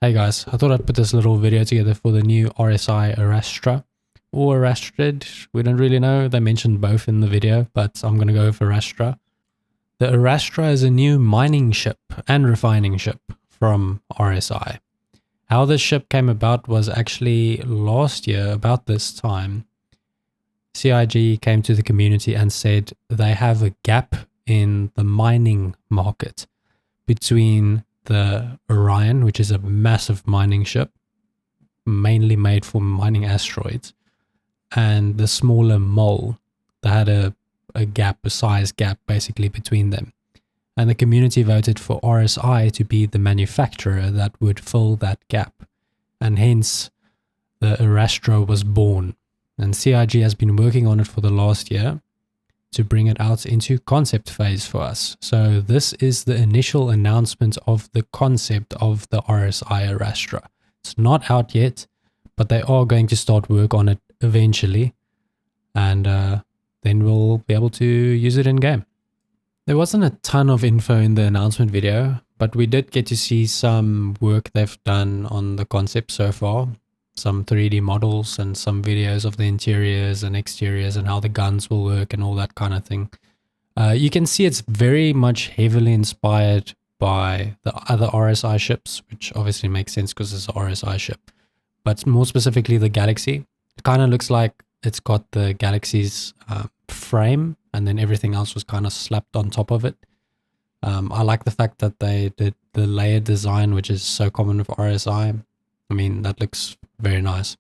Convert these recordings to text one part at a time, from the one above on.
Hey guys, I thought I'd put this little video together for the new RSI Arrastra or Arrastrid. We don't really know. They mentioned both in the video, but I'm going to go with Arrastra. The Arrastra is a new mining ship and refining ship from RSI. How this ship came about was actually last year, about this time. CIG came to the community and said they have a gap in the mining market between the Orion, which is a massive mining ship, mainly made for mining asteroids, and the smaller mole. They had a gap, a size gap basically between them. And the community voted for RSI to be the manufacturer that would fill that gap. And hence the Arrastra was born. And CIG has been working on it for the last year to bring it out into concept phase for us. So this is the initial announcement of the concept of the RSI Arrastra. It's not out yet, but they are going to start work on it eventually. And then we'll be able to use it in game. There wasn't a ton of info in the announcement video, but we did get to see some work they've done on the concept so far. Some 3D models and some videos of the interiors and exteriors and how the guns will work and all that kind of thing. You can see it's very much heavily inspired by the other RSI ships, which obviously makes sense because it's an RSI ship. But more specifically the Galaxy. It kind of looks like it's got the Galaxy's frame and then everything else was kind of slapped on top of it. I like the fact that they did the layered design, which is so common with RSI. I mean, that looks very nice.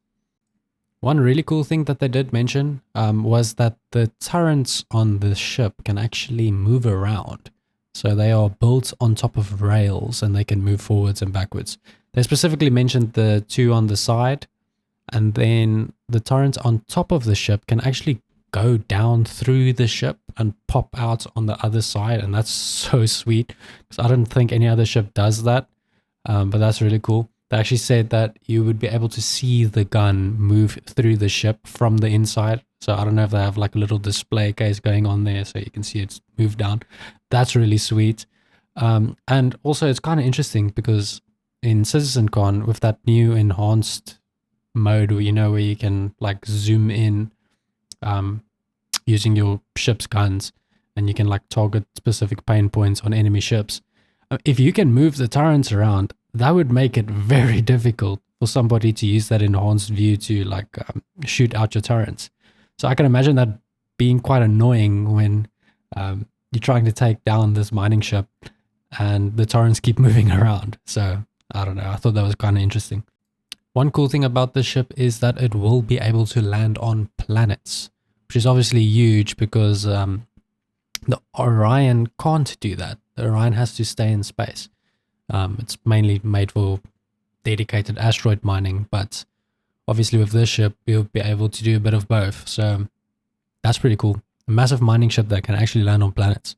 One really cool thing that they did mention was that the turrets on the ship can actually move around. So they are built on top of rails and they can move forwards and backwards. They specifically mentioned the two on the side, and then the turrets on top of the ship can actually go down through the ship and pop out on the other side. And that's so sweet because I don't think any other ship does that, but that's really cool. They actually said that you would be able to see the gun move through the ship from the inside. So I don't know if they have like a little display case going on there so you can see it's moved down. That's really sweet. And also it's kind of interesting because in CitizenCon with that new enhanced mode where where you can like zoom in using your ship's guns and you can like target specific pain points on enemy ships. If you can move the turrets around, that would make it very difficult for somebody to use that enhanced view to like shoot out your turrets. So I can imagine that being quite annoying when you're trying to take down this mining ship and the turrets keep moving around. So I don't know. I thought that was kind of interesting. One cool thing about this ship is that it will be able to land on planets, which is obviously huge because the Orion can't do that. The Orion has to stay in space. It's mainly made for dedicated asteroid mining, but obviously with this ship, we'll be able to do a bit of both. So that's pretty cool. A massive mining ship that can actually land on planets.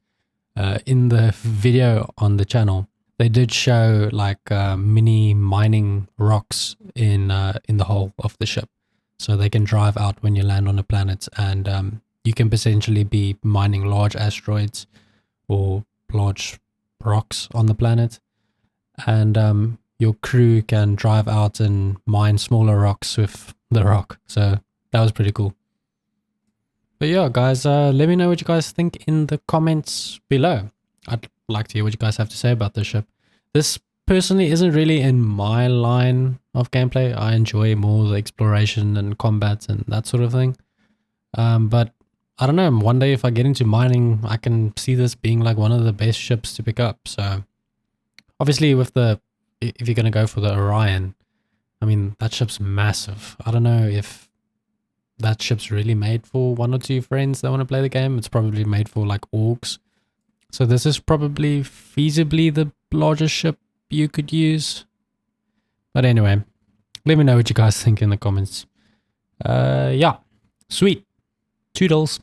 In the video on the channel, they did show like mini mining rocks in the hull of the ship. So they can drive out when you land on a planet, and you can potentially be mining large asteroids or large rocks on the planet. And your crew can drive out and mine smaller rocks with the rock. So that was pretty cool. But yeah, guys, let me know what you guys think in the comments below. I'd like to hear what you guys have to say about this ship. This personally isn't really in my line of gameplay. I enjoy more the exploration and combat and that sort of thing. But I don't know, one day if I get into mining, I can see this being like one of the best ships to pick up. So obviously if you're going to go for the Orion, I mean, that ship's massive. I don't know if that ship's really made for one or two friends that want to play the game. It's probably made for like orcs. So this is probably feasibly the largest ship you could use. But anyway, let me know what you guys think in the comments. Yeah, sweet. Toodles.